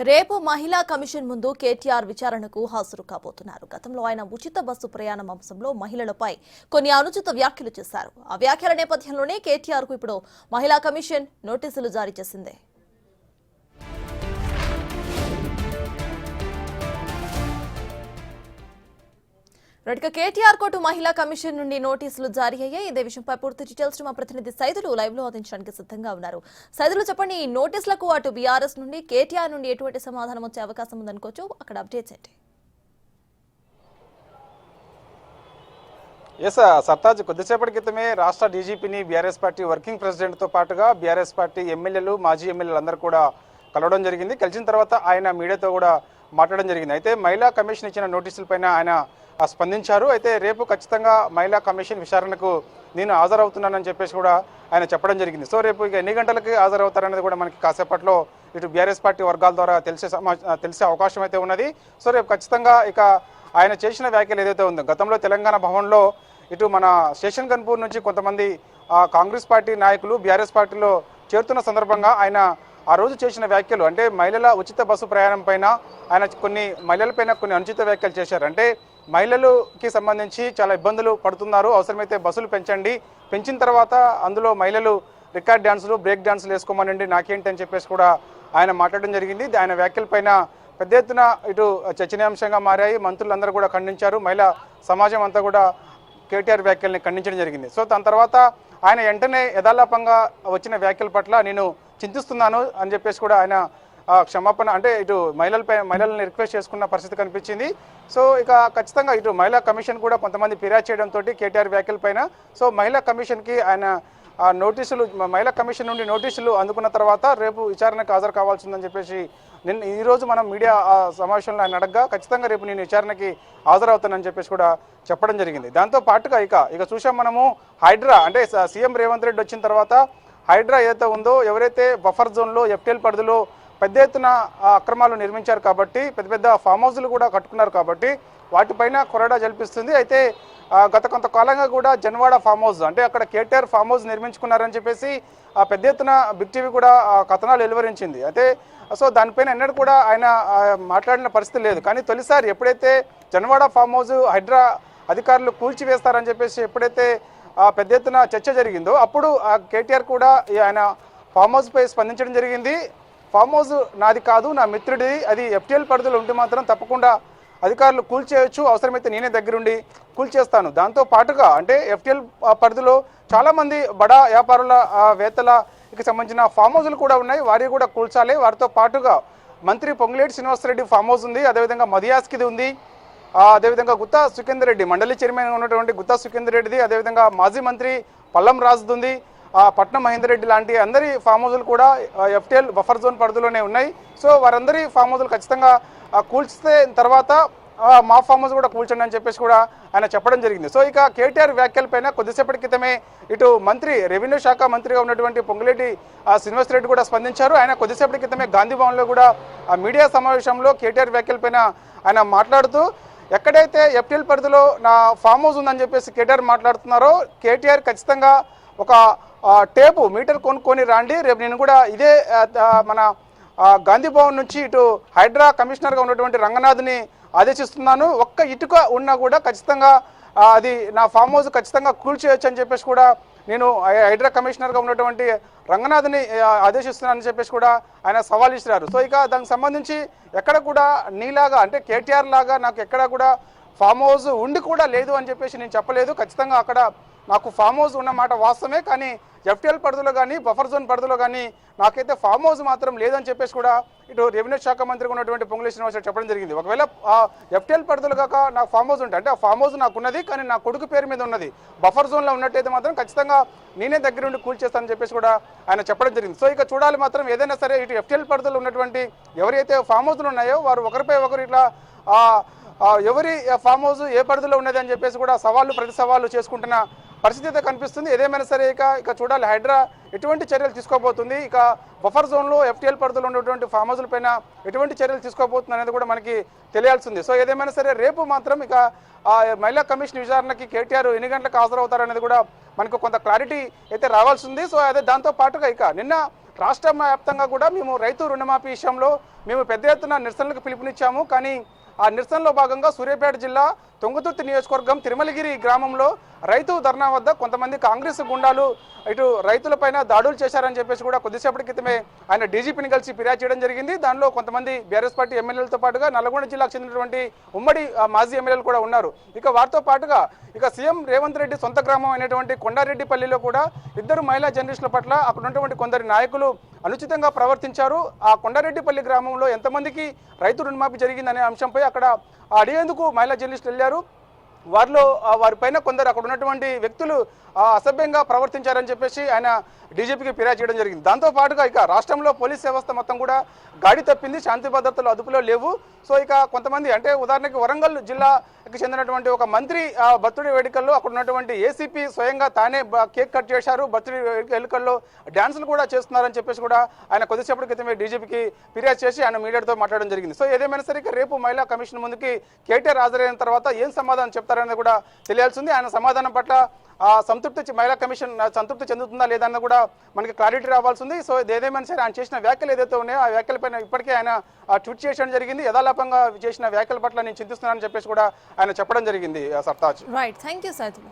రేపు మహిళా కమిషన్ ముందు కేటీఆర్ విచారణకు హాజరు కాబోతున్నారు. గతంలో ఆయన ఉచిత బస్సు ప్రయాణం అంశంలో మహిళలపై కొన్ని అనుచిత వ్యాఖ్యలు చేశారు. ఆ వ్యాఖ్యల నేపథ్యంలోనే కేటీఆర్ కు ఇప్పుడు మహిళా కమిషన్ నోటీసులు జారీ చేసింది. కేటీఆర్ కోర్టు మహిళా కమిషన్ నుండి నోటీసులు జారీ అయ్యాయి. ఇదే విషయంపై పూర్తి డీటెయిల్స్ మా ప్రతినిధి సైదులు లైవ్ లో అందించడానికి సిద్ధంగా ఉన్నారు. సైదులు చెప్పండి, ఈ నోటీసులకు అటు బీఆర్ఎస్ నుండి కేటీఆర్ నుండి ఎటువంటి సమాధానం వచ్చే అవకాశం ఉందనుకోవచ్చు, అక్కడ అప్డేట్స్ ఏంటి? సర్తాజ్ కొద్దిసేపటి క్రితమే రాష్ట్ర డీజీపీని బీఆర్ఎస్ పార్టీ వర్కింగ్ ప్రెసిడెంట్తో పాటుగా బీఆర్ఎస్ పార్టీ ఎమ్మెల్యేలు మాజీ ఎమ్మెల్యేలు అందరూ కూడా కలవడం జరిగింది. కలిసిన తర్వాత ఆయన మీడియాతో కూడా మాట్లాడడం జరిగింది. అయితే మహిళా కమిషన్ ఇచ్చిన నోటీసులపైన ఆయన స్పందించారు. అయితే రేపు ఖచ్చితంగా మహిళా కమిషన్ విచారణకు నేను హాజరవుతున్నానని చెప్పేసి కూడా ఆయన చెప్పడం జరిగింది. సో రేపు ఇక ఎన్ని గంటలకి హాజరవుతారనేది కూడా మనకి కాసేపట్లో ఇటు బీఆర్ఎస్ పార్టీ వర్గాల ద్వారా తెలిసే అవకాశం అయితే ఉన్నది. సో రేపు ఖచ్చితంగా ఇక ఆయన చేసిన వ్యాఖ్యలు ఏదైతే ఉందో, గతంలో తెలంగాణ భవన్లో ఇటు మన స్టేషన్ గన్పూర్ నుంచి కొంతమంది కాంగ్రెస్ పార్టీ నాయకులు బీఆర్ఎస్ పార్టీలో చేరుతున్న సందర్భంగా ఆయన ఆ రోజు చేసిన వ్యాఖ్యలు, అంటే మహిళల ఉచిత బస్సు ప్రయాణం పైన ఆయన మహిళలపైన కొన్ని అనుచిత వ్యాఖ్యలు చేశారు. అంటే మహిళలకి సంబంధించి చాలా ఇబ్బందులు పడుతున్నారు, అవసరమైతే బస్సులు పెంచండి, పెంచిన తర్వాత అందులో మహిళలు రికార్డ్ డ్యాన్సులు బ్రేక్ డ్యాన్సులు వేసుకోమనండి, నాకేంటి అని చెప్పేసి కూడా ఆయన మాట్లాడడం జరిగింది. ఆయన వ్యాఖ్యలపైన పెద్ద ఎత్తున ఇటు చర్చనీయాంశంగా మారాయి. మంత్రులందరూ కూడా ఖండించారు. మహిళా సమాజం అంతా కూడా కేటీఆర్ వ్యాఖ్యల్ని ఖండించడం జరిగింది. సో దాని తర్వాత ఆయన వెంటనే యథాలాపంగా వచ్చిన వ్యాఖ్యల పట్ల నేను చింతిస్తున్నాను అని చెప్పేసి కూడా ఆయన క్షమాపణ, అంటే ఇటు మహిళల్ని రిక్వెస్ట్ చేసుకున్న పరిస్థితి కనిపించింది. సో ఇక ఖచ్చితంగా ఇటు మహిళా కమిషన్ కూడా కొంతమంది ఫిర్యాదు చేయడంతో కేటీఆర్ వ్యాఖ్యలపైన సో మహిళా కమిషన్కి ఆయన మహిళా కమిషన్ నుండి నోటీసులు అందుకున్న తర్వాత రేపు విచారణకు హాజరు కావాల్సిందని చెప్పేసి ఈరోజు మనం మీడియా సమావేశంలో ఆయన అడగగా ఖచ్చితంగా రేపు నేను విచారణకి హాజరవుతానని చెప్పేసి కూడా చెప్పడం జరిగింది. దాంతో పాటుగా ఇక చూసాం మనము హైడ్రా, అంటే సీఎం రేవంత్ రెడ్డి వచ్చిన తర్వాత హైడ్రా ఏదైతే ఉందో, ఎవరైతే బఫర్ జోన్లో ఎఫ్టీఎల్ పరిధిలో పెద్ద ఎత్తున అక్రమాలు నిర్మించారు కాబట్టి, పెద్ద పెద్ద ఫామ్ హౌస్లు కూడా కట్టుకున్నారు కాబట్టి వాటిపైన కొరడా జల్పిస్తుంది. అయితే గత కొంతకాలంగా కూడా జన్వాడ ఫామ్ హౌస్, అంటే అక్కడ కేటీఆర్ ఫామ్ హౌస్ నిర్మించుకున్నారని చెప్పేసి పెద్ద ఎత్తున బిగ్ టీవీ కూడా కథనాలు వెలువరించింది. అయితే సో దానిపైన ఎన్నడూ కూడా ఆయన మాట్లాడిన పరిస్థితి లేదు. కానీ తొలిసారి ఎప్పుడైతే జన్వాడ ఫామ్ హౌస్ హైడ్రా అధికారులు కూల్చివేస్తారని చెప్పేసి ఎప్పుడైతే పెద్ద ఎత్తున చర్చ జరిగిందో, అప్పుడు కేటీఆర్ కూడా ఆయన ఫామ్ హౌస్పై స్పందించడం జరిగింది. ఫామ్ హౌస్ నాది కాదు, నా మిత్రుడిది, అది ఎఫ్టీఎల్ పరిధిలో ఉంటే మాత్రం తప్పకుండా అధికారులు కూల్చేయచ్చు, అవసరమైతే నేనే దగ్గరుండి కూల్చేస్తాను. దాంతో పాటుగా అంటే ఎఫ్టీఎల్ పరిధిలో చాలామంది బడా వ్యాపారుల వేత్తలకి సంబంధించిన ఫామ్ హౌస్లు కూడా ఉన్నాయి, వారి కూడా కూల్చాలి. వారితో పాటుగా మంత్రి పొంగులేటి శ్రీనివాసరెడ్డి ఫామ్ హౌస్ ఉంది, అదేవిధంగా మదియాస్కిది ఉంది, అదేవిధంగా గుత్తా సుఖేందర్ రెడ్డి మండలి చైర్మన్ ఉన్నటువంటి గుత్తా సుఖేందర్ రెడ్డిది, అదేవిధంగా మాజీ మంత్రి పల్లం రాజుది ఉంది, పట్నం మహేందర్ రెడ్డి లాంటి అందరి ఫామ్ హౌస్లు కూడా ఎఫ్టీఎల్ బఫర్ జోన్ పరిధిలోనే ఉన్నాయి. సో వారందరి ఫామ్ హౌస్లు ఖచ్చితంగా కూల్చితే తర్వాత మా ఫామ్ హౌస్ కూడా కూల్చండి అని చెప్పేసి కూడా ఆయన చెప్పడం జరిగింది. సో ఇక కేటీఆర్ వ్యాఖ్యలపైన కొద్దిసేపటి క్రితమే ఇటు మంత్రి రెవెన్యూ శాఖ మంత్రిగా ఉన్నటువంటి పొంగులేటి శ్రీనివాసరెడ్డి కూడా స్పందించారు. ఆయన కొద్దిసేపటి క్రితమే గాంధీ భవన్లో కూడా మీడియా సమావేశంలో కేటీఆర్ వ్యాఖ్యలపైన ఆయన మాట్లాడుతూ, ఎక్కడైతే ఎఫ్టీఎల్ పరిధిలో నా ఫామ్ హౌస్ ఉందని చెప్పేసి కేటీఆర్ మాట్లాడుతున్నారో, కేటీఆర్ ఖచ్చితంగా ఒక టేపు మీటర్ కొనుక్కొని రాండి, రేపు నేను కూడా ఇదే మన గాంధీ భవన్ నుంచి ఇటు హైడ్రా కమిషనర్గా ఉన్నటువంటి రంగనాథ్ని ఆదేశిస్తున్నాను, ఒక్క ఇటుక ఉన్నా కూడా ఖచ్చితంగా అది నా ఫామ్ హౌస్ ఖచ్చితంగా కూల్చేయచ్చు అని చెప్పేసి కూడా నేను హైడ్రా కమిషనర్గా ఉన్నటువంటి రంగనాథ్ని ఆదేశిస్తున్నానని చెప్పేసి కూడా ఆయన సవాల్ ఇస్తున్నారు. సో ఇక దానికి సంబంధించి ఎక్కడ కూడా నీలాగా, అంటే కేటీఆర్ లాగా నాకు ఎక్కడ కూడా ఫామ్ హౌస్ ఉండి కూడా లేదు అని చెప్పేసి నేను చెప్పలేదు. ఖచ్చితంగా అక్కడ నాకు ఫామ్ హౌస్ ఉన్నమాట వాస్తవమే, కానీ ఎఫ్టీఎల్ పరిధిలో కానీ బఫర్ జోన్ పరిధిలో కానీ నాకైతే ఫామ్ హౌస్ మాత్రం లేదని చెప్పేసి కూడా ఇటు రెవెన్యూ శాఖ మంత్రిగా ఉన్నటువంటి పొంగులేటి శ్రీనివాసరెడ్డి చెప్పడం జరిగింది. ఒకవేళ ఎఫ్టీఎల్ పరిధిలో కాక నాకు ఫామ్ హౌస్ ఉంటే, అంటే ఆ ఫామ్ హౌస్ నాకు ఉన్నది కానీ నా కొడుకు పేరు మీద ఉన్నది, బఫర్ జోన్లో ఉన్నట్టయితే మాత్రం ఖచ్చితంగా నేనే దగ్గర నుండి కూల్చేస్తానని చెప్పేసి కూడా ఆయన చెప్పడం జరిగింది. సో ఇక చూడాలి మాత్రం ఏదైనా సరే ఇటు ఎఫ్టీఎల్ పరిధిలో ఉన్నటువంటి ఎవరైతే ఫామ్ హౌస్లు ఉన్నాయో వారు ఒకరిపై ఒకరు ఇట్లా ఎవరి ఫామ్ హౌస్ ఏ పరిధిలో ఉన్నది అని చెప్పేసి కూడా ప్రతి సవాళ్ళు చేసుకుంటున్న పరిస్థితి అయితే కనిపిస్తుంది. ఏదేమైనా సరే ఇక చూడాలి హైడ్రా ఎటువంటి చర్యలు తీసుకోబోతుంది, ఇక బఫర్ జోన్లో ఎఫ్టీఎల్ పరిధిలో ఉన్నటువంటి ఫామ్ హౌస్ల పైన ఎటువంటి చర్యలు తీసుకోబోతుంది అనేది కూడా మనకి తెలియాల్సింది. సో ఏదేమైనా సరే రేపు మాత్రం ఇక మహిళా కమిషన్ విచారణకి కేటీఆర్ ఎన్ని గంటలకు హాజరవుతారనేది కూడా మనకు కొంత క్లారిటీ అయితే రావాల్సింది. సో అదే దాంతో పాటుగా ఇక నిన్న రాష్ట్ర వ్యాప్తంగా కూడా మేము రైతు రుణమాఫీ విషయంలో మేము పెద్ద ఎత్తున నిరసనలకు పిలుపునిచ్చాము. కానీ ఆ నిరసనలో భాగంగా సూర్యాపేట జిల్లా తుంగతుర్తి నియోజకవర్గం తిరుమలగిరి గ్రామంలో రైతు ధర్నా వద్ద కొంతమంది కాంగ్రెస్ గుండాలు ఇటు రైతులపైన దాడులు చేశారని చెప్పేసి కూడా కొద్దిసేపటి క్రితమే ఆయన డీజీపీని కలిసి ఫిర్యాదు చేయడం జరిగింది. దానిలో కొంతమంది బీఆర్ఎస్ పార్టీ ఎమ్మెల్యేలతో పాటుగా నల్గొండ జిల్లాకు చెందినటువంటి ఉమ్మడి మాజీ ఎమ్మెల్యేలు కూడా ఉన్నారు. ఇక వారితో పాటుగా ఇక సీఎం రేవంత్ రెడ్డి సొంత గ్రామం అయినటువంటి కొండారెడ్డిపల్లిలో కూడా ఇద్దరు మహిళా జర్నలిస్టుల పట్ల అక్కడ ఉన్నటువంటి కొందరు నాయకులు అనుచితంగా ప్రవర్తించారు. ఆ కొండారెడ్డిపల్లి గ్రామంలో ఎంతమందికి రైతు రుణమాఫీ జరిగిందనే అంశంపై అక్కడ అడిగేందుకు మహిళా జర్నలిస్టులు వెళ్ళారు. వారిలో వారిపైన కొందరు అక్కడ ఉన్నటువంటి వ్యక్తులు అసభ్యంగా ప్రవర్తించారని చెప్పేసి ఆయన డీజీపీకి ఫిర్యాదు చేయడం జరిగింది. దాంతో పాటుగా ఇక రాష్ట్రంలో పోలీస్ వ్యవస్థ మొత్తం కూడా గాడి తప్పింది, శాంతి భద్రతలు అదుపులో లేవు. సో ఇక కొంతమంది అంటే ఉదాహరణకి వరంగల్ జిల్లాకి చెందినటువంటి ఒక మంత్రి బర్త్డే వేడుకల్లో అక్కడ ఉన్నటువంటి ఏసీపీ స్వయంగా తానే కేక్ కట్ చేశారు, బర్త్డే వేడుకల్లో డ్యాన్సులు కూడా చేస్తున్నారని చెప్పేసి కూడా ఆయన కొద్దిసేపటి క్రితమే డీజీపీకి ఫిర్యాదు చేసి ఆయన మీడియాతో మాట్లాడడం జరిగింది. సో ఏదేమైనా సరే ఇక రేపు మహిళా కమిషన్ ముందుకి కేటీఆర్ హాజరైన తర్వాత ఏం సమాధానం చెప్తారనేది కూడా తెలియాల్సింది. ఆయన సమాధానం పట్ల మహిళా కమిషన్ సంతృప్తి చెందుతుందా లేదా అన్న కూడా మనకి క్లారిటీ రావాల్సింది. సో ఏదేమైనా సరే ఆయన చేసిన వ్యాఖ్యలు ఏదైతే ఉన్నాయో ఆ వ్యాఖ్యలపైన ఇప్పటికే ఆయన ట్వీట్ చేయడం జరిగింది. యథాలాపంగా చేసిన వ్యాఖ్యల పట్ల నేను చింతిస్తున్నానని చెప్పేసి కూడా ఆయన చెప్పడం జరిగింది. Sartaj. Right, thank you Saidulu.